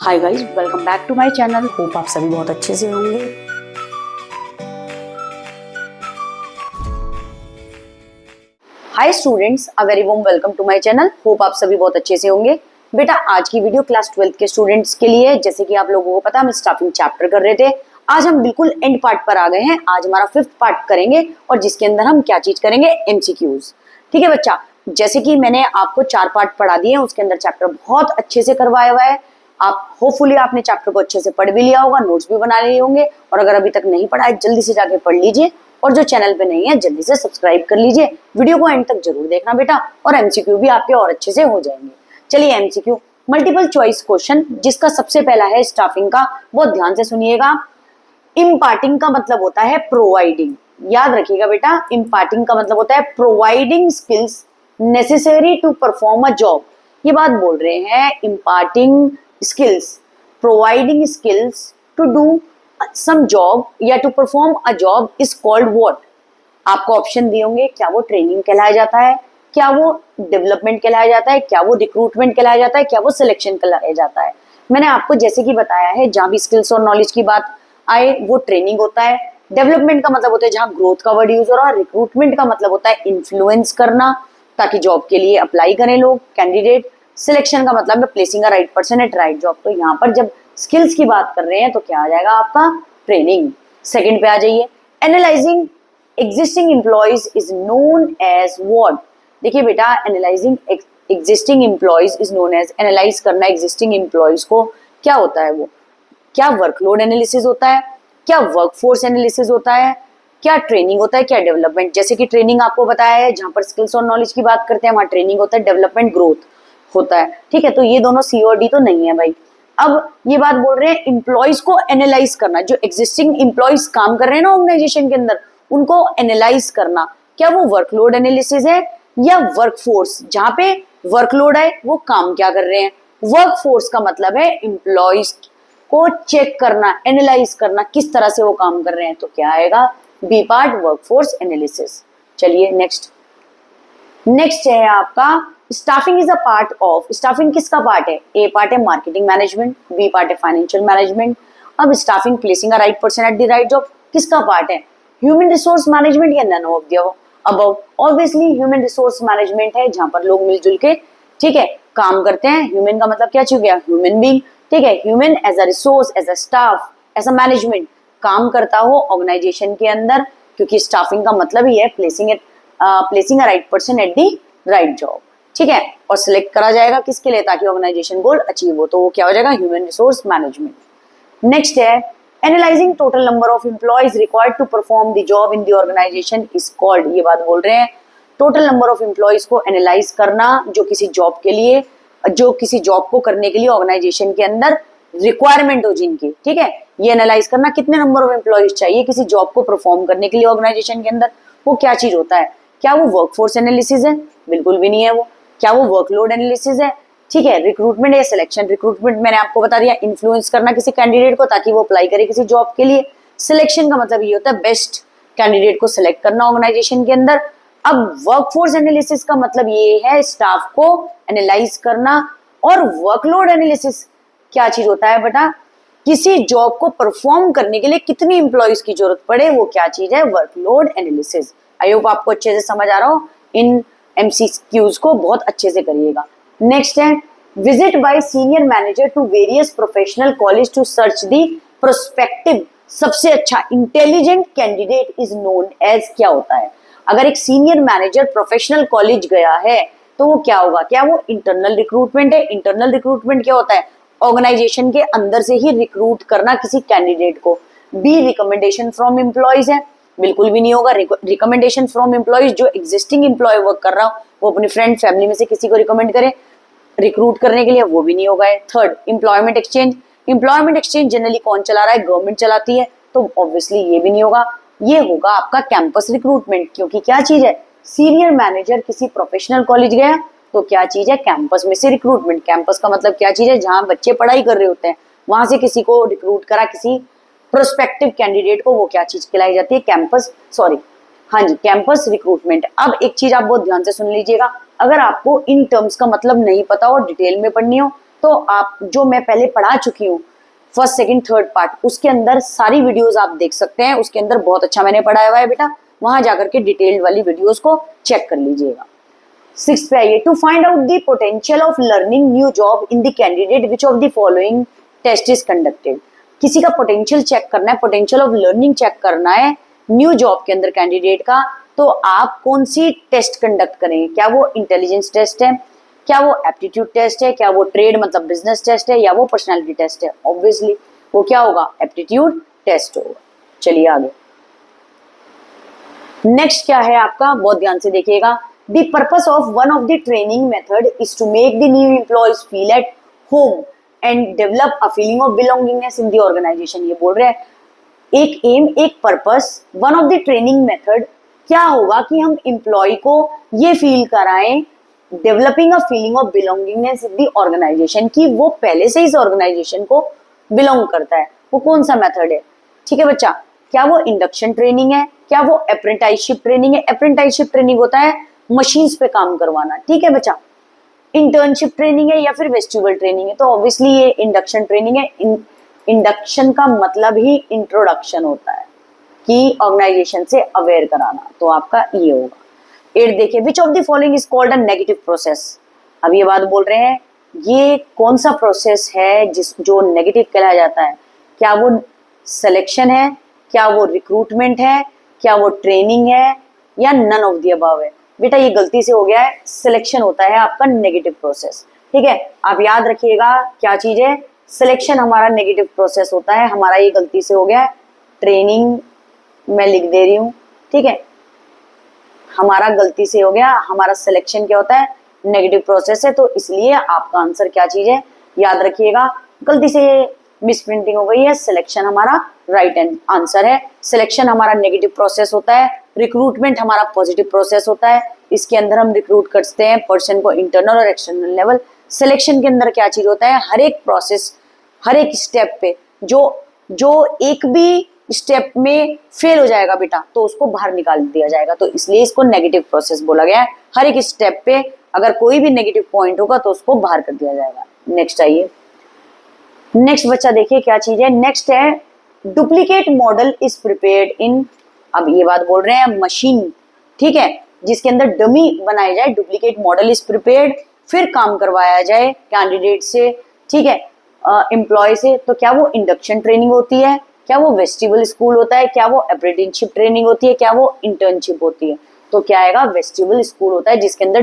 Hi guys, welcome back to my channel. Hope आप सभी बहुत अच्छे से होंगे। Hi students, a very warm welcome to my channel. Hope आप सभी बहुत अच्छे से होंगे। बेटा, आज की वीडियो क्लास 12th के स्टूडेंट्स के लिए। जैसे कि आप लोगों को पता, हम स्टाफिंग चैप्टर कर रहे थे। आज हम बिल्कुल एंड पार्ट पर आ गए हैं। आज हमारा 5th पार्ट करेंगे और जिसके अंदर हम क्या चीज करेंगे, एमसीक्यूज। ठीक है बच्चा, जैसे कि मैंने आपको 4 पार्ट पढ़ा दिए हैं, उसके अंदर चैप्टर बहुत अच्छे से करवाया हुआ है। आप होपफुली आपने चैप्टर को अच्छे से पढ़ भी लिया होगा, नोट्स भी बना लिए होंगे। और अगर अभी तक नहीं पढ़ा है, जल्दी से जाके पढ़ लीजिए। और जो चैनल पे नहीं है, जल्दी से सब्सक्राइब कर लीजिए। वीडियो को एंड तक जरूर देखना बेटा, और एमसीक्यू भी आपके और अच्छे से हो जाएंगे। चलिए, एमसीक्यू मल्टीपल चॉइस क्वेश्चन, जिसका सबसे पहला है स्टाफिंग का। बहुत ध्यान से सुनिएगा। इम्पार्टिंग का मतलब होता है प्रोवाइडिंग। याद रखिएगा बेटा, इम्पार्टिंग का मतलब होता है providing skills necessary to perform a job. ये बात बोल रहे हैं, imparting skills, providing skills to do some job या to perform a job is called what. आपको ऑप्शन दिए होंगे, क्या वो ट्रेनिंग कहलाया जाता है, क्या वो डेवलपमेंट कहलाया जाता है, क्या वो रिक्रूटमेंट कहलाया जाता है, क्या वो सिलेक्शन कहलाया जाता है। मैंने आपको जैसे कि बताया है, जहां भी स्किल्स और नॉलेज की बात आए वो ट्रेनिंग होता है। डेवलपमेंट का मतलब होता है जहां ग्रोथ का वर्ड यूज हो रहा है। रिक्रूटमेंट का मतलब होता है इन्फ्लुएंस करना, ताकि जॉब के लिए अप्लाई करें लोग, कैंडिडेट। सिलेक्शन का मतलब है placing a right person eight right job. तो यहाँ पर जब स्किल्स की बात कर रहे हैं तो क्या आ जाएगा आपका, ट्रेनिंग। सेकंड पे आ जाइए, analysing existing employees is known as what. देखिए बेटा, analysing existing employees is known as, analyse करना एग्जिस्टिंग एम्प्लॉयज को, क्या होता है वो? क्या वर्कलोड एनालिसिस होता है, क्या वर्कफोर्स एनालिसिस होता है, क्या ट्रेनिंग होता है, क्या डेवलपमेंट। जैसे कि ट्रेनिंग आपको बताया है, जहां पर स्किल्स और नॉलेज की बात करते हैं वहां ट्रेनिंग होता है, डेवलपमेंट ग्रोथ होता है। ठीक है, तो ये दोनों सी और डी तो नहीं है भाई। अब ये बात बोल रहे हैं इम्प्लॉयज को एनालाइज करना, जो एग्जिस्टिंग इम्प्लॉयज काम कर रहे हैं ना ऑर्गेनाइजेशन के अंदर, उनको एनालाइज करना। क्या वो वर्कलोड एनालिसिस है या वर्कफोर्स? जहां पे वर्कलोड है वो काम क्या कर रहे हैं। वर्कफोर्स का मतलब है इम्प्लॉयज को चेक करना, एनालाइज करना, किस तरह से वो काम कर रहे हैं। तो क्या आएगा, बी पार्ट, वर्कफोर्स एनालिसिस। चलिए नेक्स्ट है आपका staffing is a part of. Staffing किसका पार्ट है? ए पार्ट है मार्केटिंग मैनेजमेंट, बी पार्ट है फाइनेंशियल मैनेजमेंट। अब staffing placing a right person at the right job किसका पार्ट है? ह्यूमन रिसोर्स मैनेजमेंट या none of the above? Obviously human resource management है, जहां पर लोग मिलजुल के, ठीक है, काम करते हैं। ह्यूमन का मतलब क्या चीज गया, ह्यूमन बीइंग। ठीक है, human as a resource, as a staff, as a management काम करता हो ऑर्गेनाइजेशन के अंदर, क्योंकि स्टाफिंग का मतलब ही है placing a right person at the right job. ठीक है, और सिलेक्ट करा जाएगा किसके लिए, ताकि ऑर्गेनाइजेशन गोल अचीव हो। तो वो क्या हो जाएगा, ह्यूमन रिसोर्स मैनेजमेंट। नेक्स्ट है analysing total number of employees required to perform the job in the organisation is called. ये बात बोल रहे हैं, टोटल नंबर ऑफ एम्प्लॉयज को एनालाइज करना, जो किसी जॉब के लिए, जो किसी जॉब को करने के लिए ऑर्गेनाइजेशन के अंदर रिक्वायरमेंट हो जिनकी। ठीक है, ये एनालाइज करना कितने नंबर ऑफ एम्प्लॉयज चाहिए किसी जॉब को परफॉर्म करने के लिए ऑर्गेनाइजेशन के अंदर। वो क्या चीज होता है? क्या वो वर्कफोर्स एनालिसिस है? बिल्कुल भी नहीं है वो। क्या वो वर्कलोड एनालिसिस है? ठीक है, रिक्रूटमेंट या सिलेक्शन। रिक्रूटमेंट मैंने आपको बता दिया, इन्फ्लुएंस करना किसी कैंडिडेट को ताकि वो अप्लाई करे किसी जॉब के लिए। सिलेक्शन का मतलब ये होता है बेस्ट कैंडिडेट को सिलेक्ट करना ऑर्गेनाइजेशन के अंदर। अब वर्कफोर्स एनालिसिस का मतलब ये है स्टाफ को एनालाइज करना। और वर्कलोड एनालिसिस क्या चीज होता है बेटा? किसी जॉब को परफॉर्म करने के लिए कितनी एम्प्लॉयज की जरूरत पड़े, वो क्या चीज है, वर्कलोड एनालिसिस। आई होप आपको अच्छे से समझ आ रहा हो। इन एमसीक्यूज को बहुत अच्छे से करिएगा। नेक्स्ट है visit by senior manager to various professional college to search the prospective सबसे अच्छा intelligent candidate is known as. क्या होता है? अगर एक सीनियर मैनेजर प्रोफेशनल कॉलेज गया है तो वो क्या होगा? क्या वो इंटरनल रिक्रूटमेंट है? इंटरनल रिक्रूटमेंट क्या होता है? ऑर्गेनाइजेशन के अंदर से ही रिक्रूट करना किसी कैंडिडेट को। बी रिकमेंडेशन फ्रॉम एम्प्लॉयज है? बिल्कुल भी नहीं होगा। रिकमेंडेशन फ्रॉम एम्प्लॉयज, जो एग्जिस्टिंग एम्प्लॉय वर्क कर रहा हो वो अपनी फ्रेंड फैमिली में से किसी को रिकमेंड करे रिक्रूट करने के लिए, वो भी नहीं होगा। Third employment exchange. Employment exchange generally कौन चला रहा है? गवर्नमेंट चलाती है, तो ऑब्वियसली ये भी नहीं होगा। ये होगा आपका कैंपस रिक्रूटमेंट, क्योंकि क्या चीज है, सीनियर मैनेजर किसी प्रोफेशनल कॉलेज गया तो क्या चीज है, कैंपस में से रिक्रूटमेंट। कैंपस का मतलब क्या चीज है, जहां बच्चे पढ़ाई कर रहे होते हैं वहां से किसी को रिक्रूट करा, किसी प्रोस्पेक्टिव कैंडिडेट को, वो क्या चीज कहलाई जाती है, कैंपस, सॉरी, हाँ जी, कैंपस रिक्रूटमेंट। अब एक चीज आप बहुत ध्यान से सुन लीजिएगा, अगर आपको इन टर्म्स का मतलब नहीं पता और डिटेल में पढ़नी हो तो आप जो मैं पहले पढ़ा चुकी हूँ फर्स्ट सेकंड थर्ड पार्ट, उसके अंदर सारी वीडियोस आप देख सकते हैं। उसके अंदर बहुत अच्छा मैंने पढ़ाया हुआ है बेटा, वहां जाकर के डिटेल्ड वाली वीडियोस को चेक कर लीजिएगा। 6 पे आइए, to find out the potential of learning new job in the candidate which of the following test is conducted. किसी का पोटेंशियल चेक करना है, पोटेंशियल ऑफ लर्निंग चेक करना है न्यू जॉब के अंदर कैंडिडेट का, तो आप कौन सी टेस्ट कंडक्ट करेंगे? क्या वो इंटेलिजेंस टेस्ट है, क्या वो एप्टीट्यूड टेस्ट है, क्या वो ट्रेड मतलब बिजनेस टेस्ट है, या वो पर्सनालिटी टेस्ट है? ऑब्वियसली वो क्या होगा? एप्टीट्यूड टेस्ट होगा। चलिए आगे, नेक्स्ट क्या है आपका, बहुत ध्यान से देखिएगा। The purpose of one of the training method is to make the new employees feel at home and develop a feeling of belongingness in the organisation. ये बोल रहे हैं एक एम, एक purpose, one of the training method क्या होगा कि हम एम्प्लॉय को ये फील कराएं, developing a feeling of belongingness in the organisation, कि वो पहले से इस ऑर्गेनाइजेशन को बिलोंग करता है। वो कौन सा मेथड है? ठीक है बच्चा, क्या वो इंडक्शन ट्रेनिंग है, क्या वो अप्रेंटिसशिप ट्रेनिंग है? अप्रेंटिसशिप ट्रेनिंग होता है मशीन्स पे काम करवाना, ठीक है बच्चा। इंटर्नशिप ट्रेनिंग है या फिर वेस्टिबल ट्रेनिंग है? तो ऑब्वियसली ये इंडक्शन ट्रेनिंग है। इंडक्शन का मतलब ही इंट्रोडक्शन होता है कि ऑर्गेनाइजेशन से अवेयर कराना, तो आपका ये होगा। 8 देखिए, विच of the following is called a negative process. अब ये बात बोल रहे हैं ये कौन सा प्रोसेस है जो नेगेटिव कहलाया जाता है? क्या वो सिलेक्शन है, क्या वो रिक्रूटमेंट है, क्या वो ट्रेनिंग है, या नन ऑफ द अबव है? बेटा ये गलती से हो गया है, सिलेक्शन होता है आपका नेगेटिव प्रोसेस। ठीक है, आप याद रखिएगा क्या चीज है, सिलेक्शन हमारा नेगेटिव प्रोसेस होता है। हमारा ये गलती से हो गया है, ट्रेनिंग मैं लिख दे रही हूँ, ठीक है, हमारा गलती से हो गया, हमारा सिलेक्शन क्या होता है? नेगेटिव प्रोसेस है। तो इसलिए आपका आंसर क्या चीज है, याद रखिएगा, गलती से मिसप्रिंटिंग हो गई है, सिलेक्शन हमारा राइट आंसर है। सिलेक्शन हमारा नेगेटिव प्रोसेस होता है, रिक्रूटमेंट हमारा पॉजिटिव प्रोसेस होता है। इसके अंदर हम रिक्रूट करते हैं पर्सन को इंटरनल और एक्सटर्नल लेवल। सिलेक्शन के अंदर क्या चीज होता है, हर एक प्रोसेस, हर एक स्टेप पे जो एक भी स्टेप में फेल हो जाएगा बेटा, तो उसको बाहर निकाल दिया जाएगा। तो इसलिए इसको नेगेटिव प्रोसेस बोला गया है। हर एक स्टेप पे अगर कोई भी नेगेटिव पॉइंट होगा तो उसको बाहर कर दिया जाएगा। नेक्स्ट आइए, नेक्स्ट बच्चा देखिए क्या चीज है, नेक्स्ट है duplicate model is prepared in. अब ये बात बोल रहे हैं मशीन, ठीक है, जिसके अंदर डमी बनाया जाए, डुप्लीकेट मॉडल इज प्रिपेयर्ड, फिर काम करवाया जाए कैंडिडेट से, ठीक है, एम्प्लॉय से। तो क्या वो इंडक्शन ट्रेनिंग होती है, क्या वो वेस्टिबल स्कूल होता है, क्या वो अप्रेंटिसशिप ट्रेनिंग होती है, क्या वो इंटर्नशिप होती है? तो क्या आएगा, वेस्टिबल स्कूल होता है, जिसके अंदर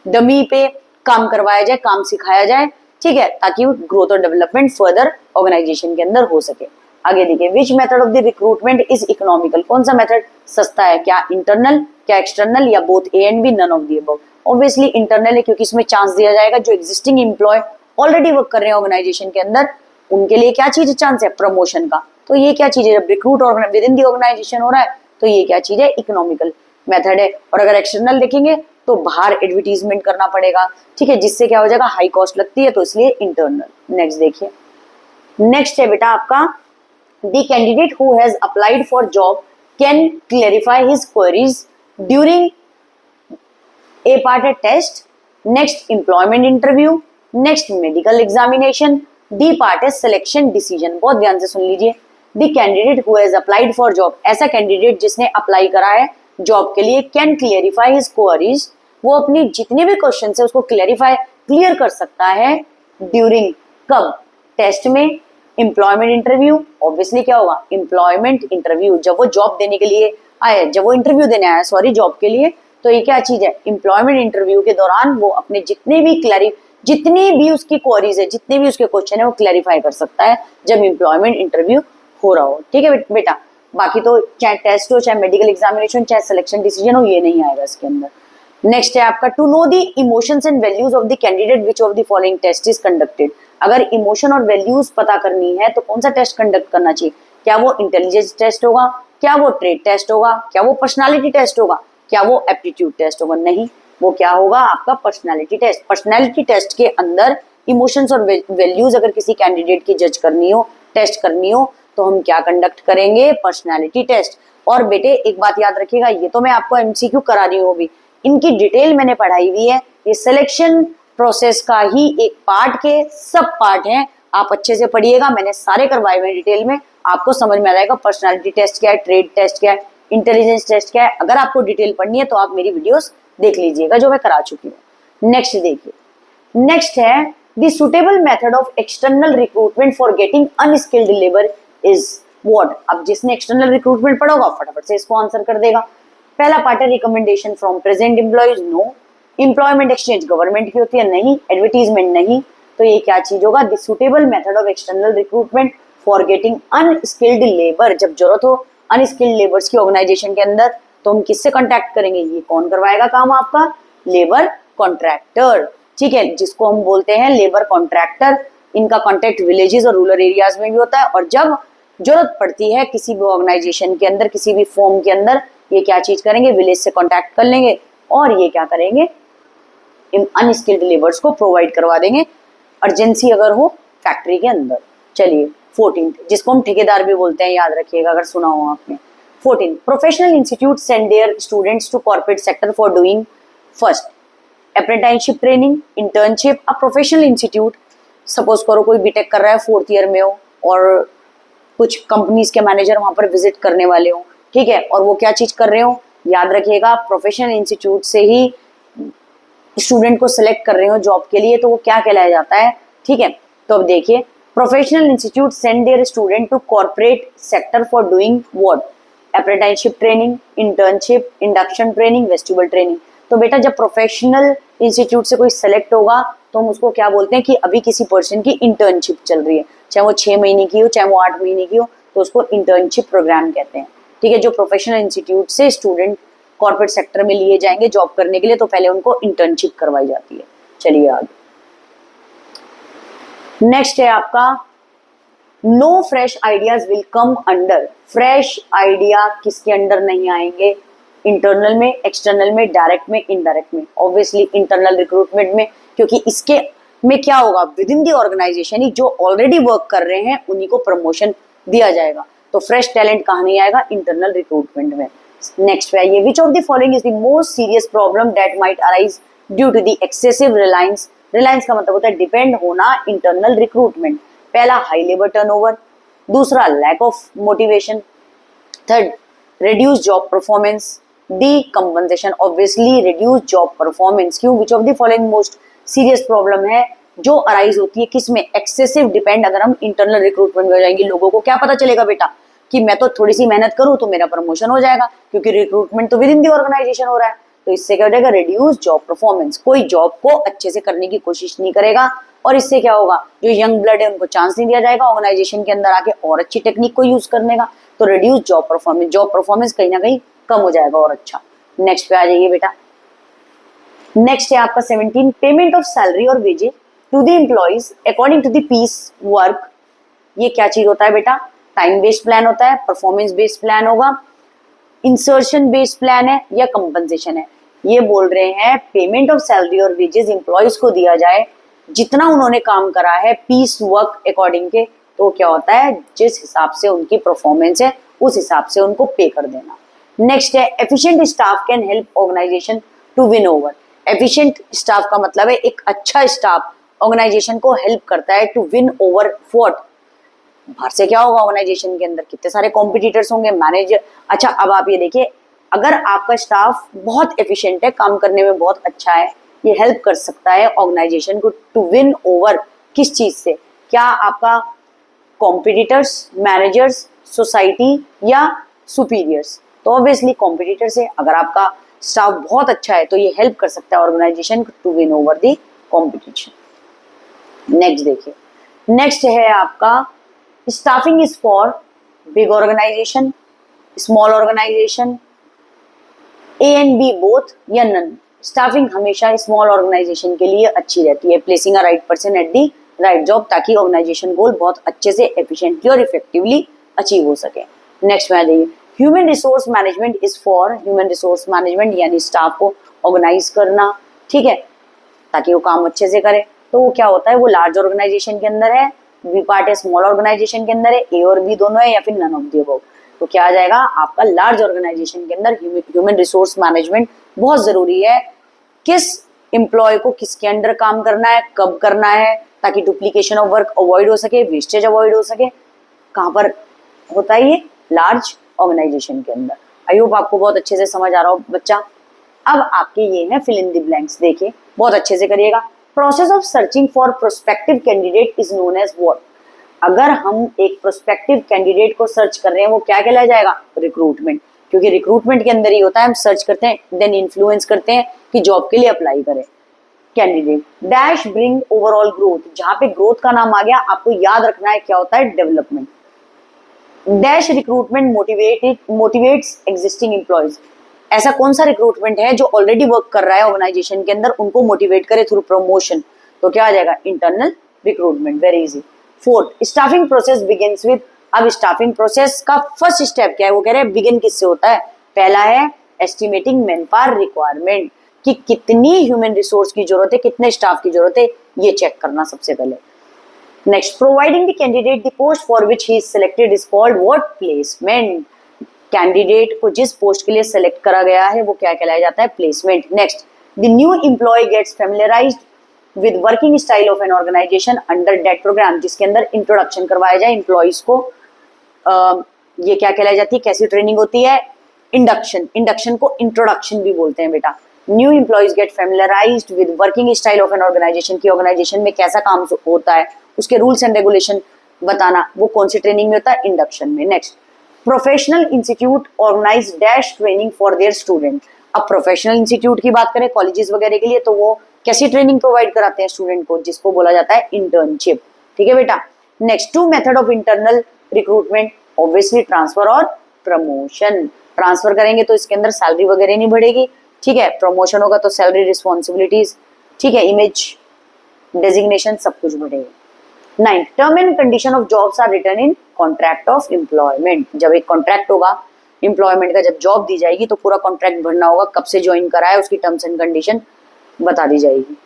डमी पे काम करवाया जाए, काम सिखाया जाए, ठीक है, ताकि ग्रोथ और डेवलपमेंट फर्दर ऑर्गेनाइजेशन के अंदर हो सके। आगे देखिए, which method of the recruitment is economical. कौन सा मेथड सस्ता है, क्या इंटरनल, क्या एक्सटर्नल, या both A and B, none of the above? Obviously internal है, क्योंकि इसमें चांस दिया जाएगा जो एग्जिस्टिंग एम्प्लॉय ऑलरेडी वर्क कर रहे हैं ऑर्गेनाइजेशन के अंदर, उनके लिए क्या चीज चांस है, प्रमोशन का। तो ये क्या चीज है, जब recruit within the organisation हो रहा है तो ये क्या चीज है, इकोनॉमिकल मेथड है। और अगर एक्सटर्नल देखेंगे तो बाहर एडवर्टीजमेंट करना पड़ेगा, ठीक है, जिससे क्या हो जाएगा, हाई कॉस्ट लगती है, तो इसलिए इंटरनल। नेक्स्ट देखिए, नेक्स्ट है बेटा आपका, the candidate who has applied for job can clarify his queries during a part है test, next employment interview, next medical examination, the part है सिलेक्शन डिसीजन। बहुत ध्यान से सुन लीजिए, the candidate who has applied for job, ऐसा candidate जिसने apply करा है जॉब के लिए, कैन क्लियरिफाई हिज क्वेरीज, वो अपनी जितने भी क्वेश्चन है उसको क्लियर कर सकता है ड्यूरिंग, कब, टेस्ट में, एम्प्लॉयमेंट इंटरव्यू। ऑब्वियसली क्या होगा, एम्प्लॉयमेंट इंटरव्यू, जब वो जॉब देने के लिए आया, जब वो इंटरव्यू देने आया सॉरी जॉब के लिए, तो ये क्या चीज है, एम्प्लॉयमेंट इंटरव्यू के दौरान वो अपने जितनी भी उसकी क्वेरीज है, जितने भी उसके क्वेश्चन है, वो क्लैरिफाई कर सकता है जब एम्प्लॉयमेंट इंटरव्यू हो रहा हो, ठीक है बेटा। बाकी तो चाहे टेस्ट हो, चाहे मेडिकल एग्जामिनेशन, चाहे सिलेक्शन डिसीजन हो, ये नहीं आएगा इसके अंदर। नेक्स्ट है आपका, to know the emotions and values of the candidate which of the following test is conducted. अगर इमोशन और वैल्यूज पता करनी है तो कौन सा टेस्ट कंडक्ट करना चाहिए? क्या वो इंटेलिजेंस टेस्ट होगा, क्या वो ट्रेड टेस्ट होगा, क्या वो पर्सनालिटी टेस्ट होगा, क्या वो एप्टीट्यूड टेस्ट होगा? नहीं, वो क्या होगा आपका पर्सनालिटी टेस्ट। पर्सनालिटी टेस्ट के अंदर इमोशंस और वैल्यूज अगर किसी कैंडिडेट की जज करनी हो, टेस्ट करनी हो, तो हम क्या कंडक्ट करेंगे, पर्सनालिटी टेस्ट। और बेटे एक बात याद रखिएगा, ये तो मैं आपको एमसीक्यू करा रही हूँ, अभी इनकी डिटेल मैंने पढ़ाई हुई है। ये सिलेक्शन प्रोसेस का ही एक पार्ट के सब पार्ट हैं। आप अच्छे से पढ़िएगा, मैंने सारे करवाए हुए डिटेल में, आपको समझ में आ जाएगा पर्सनालिटी टेस्ट क्या है, ट्रेड टेस्ट क्या है, इंटेलिजेंस टेस्ट क्या है। अगर आपको डिटेल पढ़नी है तो आप मेरी वीडियोस देख लीजिएगा जो मैं करा चुकी हूँ। नेक्स्ट देखिए, नेक्स्ट है the suitable method of external recruitment for getting unskilled labour is what. अब जिसने एक्सटर्नल रिक्रूटमेंट पढ़ा होगा फटाफट से इसको आंसर कर देगा। पहला पार्ट है recommendation from present employees, no. Employment exchange government की होती है, नहीं। एडवर्टीजमेंट, नहीं। तो ये क्या चीज होगा, the suitable method of external recruitment for getting unskilled labour. जब जरूरत हो अनस्किल्ड लेबर्स की ऑर्गेनाइजेशन के अंदर तो हम किससे कांटेक्ट करेंगे, ये कौन करवाएगा काम आपका, लेबर कॉन्ट्रैक्टर, ठीक है, जिसको हम बोलते हैं लेबर कॉन्ट्रैक्टर। इनका कॉन्टेक्ट विलेजेस और रूरल एरियाज में भी होता है, और जब जरूरत पड़ती है किसी भी ऑर्गेनाइजेशन के अंदर, किसी भी फॉर्म के अंदर, ये क्या चीज करेंगे, विलेज से कांटेक्ट कर लेंगे और ये क्या करेंगे, इन अनस्किल्ड लेबर्स को प्रोवाइड करवा देंगे, अर्जेंसी अगर हो फैक्ट्री के अंदर। चलिए 14, जिसको हम ठेकेदार भी बोलते हैं, याद रखिएगा अगर सुना हो आपने। 14, professional institute send their students to corporate sector for doing first apprenticeship training, internship. अब प्रोफेशनल इंस्टीट्यूट, सपोज करो कोई बीटेक कर रहा है, 4th ईयर में हो और कुछ कंपनीज के मैनेजर वहां पर विजिट करने वाले हो, ठीक है, और वो क्या चीज कर रहे हो, याद रखिएगा प्रोफेशनल इंस्टीट्यूट से ही स्टूडेंट को सिलेक्ट कर रहे हो जॉब के लिए, तो वो क्या कहलाया जाता है, ठीक है। तो अब देखिए, professional institute send their student to corporate sector for doing what, apprenticeship training, internship, induction training, vestibule training. तो बेटा जब प्रोफेशनल इंस्टीट्यूट से कोई सेलेक्ट होगा तो हम उसको क्या बोलते हैं कि अभी किसी पर्सन की इंटर्नशिप चल रही है, चाहे वो 6 महीने की हो, चाहे वो 8 महीने की हो, तो उसको इंटर्नशिप प्रोग्राम कहते हैं, ठीक है। जो प्रोफेशनल इंस्टीट्यूट से स्टूडेंट कॉर्पोरेट सेक्टर में लिए जाएंगे जॉब करने के लिए, तो पहले उनको इंटर्नशिप करवाई जाती है। चलिए आगे, नेक्स्ट है आपका no fresh ideas will come under. Fresh idea किसके अंडर नहीं आएंगे, इंटरनल में, एक्सटर्नल में, डायरेक्ट में, इनडायरेक्ट में। ऑब्वियसली इंटरनल रिक्रूटमेंट में, क्योंकि इसके में क्या होगा, विद इन दी ऑर्गेनाइजेशन ही जो ऑलरेडी वर्क कर रहे हैं उन्हीं को प्रमोशन दिया जाएगा, तो फ्रेश टैलेंट कहाँ नहीं आएगा, इंटरनल रिक्रूटमेंट में। नेक्स्ट है ये, which of the following is the most serious problem that might arise due to the excessive reliance. Reliance का मतलब होता है डिपेंड होना इंटरनल रिक्रूटमेंट। पहला हाई लेबर टर्नओवर, दूसरा lack of motivation, third reduce job performance, the compensation, obviously reduce job performance। क्यों, which of the following most serious problem है जो अराइज होती है किसमें, एक्सेसिव डिपेंड। अगर हम इंटरनल रिक्रूटमेंट में हो जाएंगे, लोगों को क्या पता चलेगा बेटा कि मैं तो थोड़ी सी मेहनत करूं तो मेरा प्रमोशन हो जाएगा, क्योंकि रिक्रूटमेंट तो विद इन दी ऑर्गेनाइजेशन हो रहा है। तो इससे क्या हो जाएगा, रिड्यूस जॉब परफॉर्मेंस। कोई जॉब को अच्छे से करने की कोशिश नहीं करेगा, और इससे क्या होगा, जो यंग ब्लड है उनको चांस नहीं दिया जाएगा ऑर्गेनाइजेशन के अंदर आके और अच्छी टेक्निक को यूज करने का। तो reduce job performance, job performance कहीं ना कहीं कम हो जाएगा और अच्छा। नेक्स्ट पे आ जाइए बेटा, नेक्स्ट है आपका 17, पेमेंट ऑफ सैलरी और wages to the employees according to the piece work. ये क्या चीज होता है बेटा, टाइम बेस्ड प्लान होता है, परफॉर्मेंस बेस्ड प्लान होगा, इंसर्शन बेस्ड प्लान है, या कंपनसेशन है। ये बोल रहे हैं पेमेंट ऑफ सैलरी और वेजेस एम्प्लॉइज को दिया जाए जितना उन्होंने काम करा है पीस वर्क अकॉर्डिंग के। तो क्या होता है, जिस हिसाब से उनकी परफॉर्मेंस है उस हिसाब से उनको पे कर देना। नेक्स्ट है efficient staff can help organisation to win over. Efficient staff का मतलब है एक अच्छा स्टाफ ऑर्गेनाइजेशन को हेल्प करता है टू विन ओवर व्हाट। बाहर से क्या होगा, ऑर्गेनाइजेशन के अंदर कितने सारे कॉम्पिटिटर्स होंगे, मैनेजर। अच्छा अब आप ये देखिए, अगर आपका स्टाफ बहुत एफिशिएंट है, काम करने में बहुत अच्छा है, ये हेल्प कर सकता है ऑर्गेनाइजेशन को टू विन ओवर किस चीज से, क्या आपका कॉम्पिटिटर्स, मैनेजर्स, सोसाइटी या सुपीरियर्स। तो ऑब्वियसली कॉम्पिटिटर से। अगर आपका स्टाफ बहुत अच्छा है तो ये हेल्प कर सकता है organisation to win over the competition. Next देखिए, नेक्स्ट है आपका staffing is for big organisation, small organisation, A and B both या नन। स्टाफिंग हमेशा स्मॉल ऑर्गेनाइजेशन के लिए अच्छी रहती है, placing a right person at the right job, ताकि ऑर्गेनाइजेशन गोल बहुत अच्छे से एफिशिएंटली और इफेक्टिवली अचीव हो सके। नेक्स्ट में आ जाइए, human resource management is for, human resource management यानी स्टाफ को ऑर्गेनाइज करना, ठीक है, ताकि वो काम अच्छे से करे। तो वो क्या होता है, वो लार्ज ऑर्गेनाइजेशन के अंदर है, बी पार्ट है स्मॉल ऑर्गेनाइजेशन के अंदर है, ए और बी दोनों है, या फिर नन ऑफ द अबव। तो क्या आ जाएगा आपका, लार्ज ऑर्गेनाइजेशन के अंदर ह्यूमन रिसोर्स मैनेजमेंट बहुत जरूरी है। किस एम्प्लॉय को किसके अंडर काम करना है, कब करना है, ताकि डुप्लीकेशन ऑफ वर्क अवॉइड हो सके, वेस्टेज अवॉइड हो सके। कहाँ पर होता है ये? लार्ज ऑर्गेनाइजेशन के अंदर। आई होप आपको बहुत अच्छे से समझ आ रहा हो बच्चा। अब आपके ये है फिल इन द ब्लैंक्स, देखिए बहुत अच्छे से करिएगा। Process of searching for prospective candidate is known as what? अगर हम एक प्रोस्पेक्टिव कैंडिडेट को सर्च कर रहे हैं वो क्या कहलाया जाएगा? रिक्रूटमेंट। क्योंकि रिक्रूटमेंट के अंदर ही होता है, हम सर्च करते हैं देन इन्फ्लुएंस करते हैं कि जॉब के लिए अप्लाई करें। Candidate dash bring overall growth, जहां पे ग्रोथ का नाम आ गया आपको याद रखना है क्या होता है? Development. Dash recruitment motivates existing employees, ऐसा कौन सा रिक्रूटमेंट है जो ऑलरेडी वर्क कर रहा है ऑर्गेनाइजेशन के अंदर, उनको मोटिवेट करे थ्रू प्रमोशन? तो क्या आ जाएगा? Internal recruitment. Very easy. Fourth, staffing process begins with. अब स्टाफिंग प्रोसेस का फर्स्ट स्टेप क्या है? वो कह रहे हैं बिगिन किससे होता है? पहला है एस्टिमेटिंग मैन पावर रिक्वायरमेंट, कि कितनी ह्यूमन रिसोर्स की जरूरत है, कितने स्टाफ की जरूरत है, ये चेक करना सबसे पहले। Next, providing the candidate the post for which he is selected is called what? Placement. Candidate को जिस पोस्ट के लिए सेलेक्ट करा गया है वो क्या कहलाया जाता है? Placement. Next, the new employ gets familiarized with working style of an organization under that program, जिसके अंदर इंट्रोडक्शन करवाया जाए एम्प्लॉयज को। ये क्या कहलाई जाती है? कैसी ट्रेनिंग होती है? इंडक्शन। इंडक्शन को इंट्रोडक्शन भी बोलते हैं बेटा। New employees get familiarized with working style of an organization, की ऑर्गेनाइजेशन में कैसा काम होता है, उसके रूल्स एंड रेगुलेशन बताना, वो कौन सी ट्रेनिंग में होता है? इंडक्शन में। Next, professional institute organise dash training for their student. अब प्रोफेशनल इंस्टीट्यूट की बात करें कॉलेजेस वगैरह के लिए, तो वो कैसी ट्रेनिंग प्रोवाइड कराते हैं स्टूडेंट को? जिसको बोला जाता है इंटर्नशिप। ठीक है बेटा। Next, to method of internal recruitment, obviously transfer और प्रमोशन। ट्रांसफर करेंगे तो इसके अंदर सैलरी वगैरह नहीं बढ़ेगी, ठीक है। प्रमोशन होगा तो सैलरी, रिस्पॉन्सिबिलिटीज, ठीक है, इमेज, डेजिग्नेशन, सब कुछ बढ़ेगा। 9, term and condition of jobs are written in contract of employment. जब एक कॉन्ट्रैक्ट होगा एम्प्लॉयमेंट का, जब जॉब दी जाएगी तो पूरा कॉन्ट्रैक्ट भरना होगा, कब से ज्वाइन करा है, उसकी टर्म्स एंड कंडीशन बता दी जाएगी।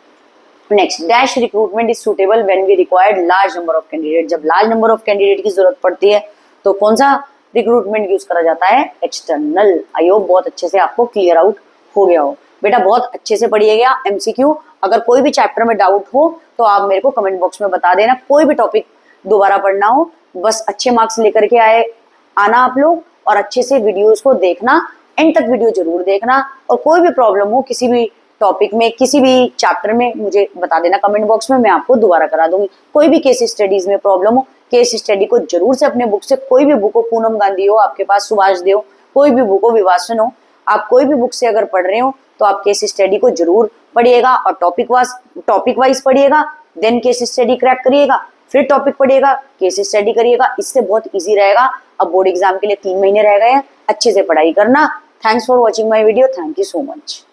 Next, dash recruitment is suitable when we required large number of candidate. जब लार्ज नंबर ऑफ कैंडिडेट की जरूरत पड़ती है तो कौन सा रिक्रूटमेंट यूज करा जाता है? एक्सटर्नल। आई होप बहुत अच्छे से आपको क्लियर आउट हो गया हो बेटा। बहुत अच्छे से पढ़िएगा एमसीक्यू। अगर कोई भी चैप्टर में डाउट हो तो आप मेरे को कमेंट बॉक्स में बता देना। कोई भी टॉपिक दोबारा पढ़ना हो, बस अच्छे मार्क्स लेकर के आना आप लोग, और अच्छे से वीडियोस को देखना, एंड तक वीडियो जरूर देखना। और कोई भी प्रॉब्लम हो किसी भी टॉपिक में, किसी भी चैप्टर में, मुझे बता देना कमेंट बॉक्स में, मैं आपको दोबारा करा दूंगी। कोई भी केस स्टडीज में प्रॉब्लम हो, केस स्टडी को जरूर से अपने बुक से, कोई भी बुक हो, पूनम गांधी हो आपके पास, सुभाष देव, कोई भी बुक हो, विवासन हो, आप कोई भी बुक से अगर पढ़ रहे हो तो आप केस स्टडी को जरूर पढ़िएगा, और टॉपिक वाइज पढ़िएगा, देन केस स्टडी क्रैक करिएगा, फिर टॉपिक पढ़िएगा, केस स्टडी करिएगा। इससे बहुत इजी रहेगा। अब बोर्ड एग्जाम के लिए 3 महीने रह गए हैं, अच्छे से पढ़ाई करना। Thanks for watching my video. Thank you so much.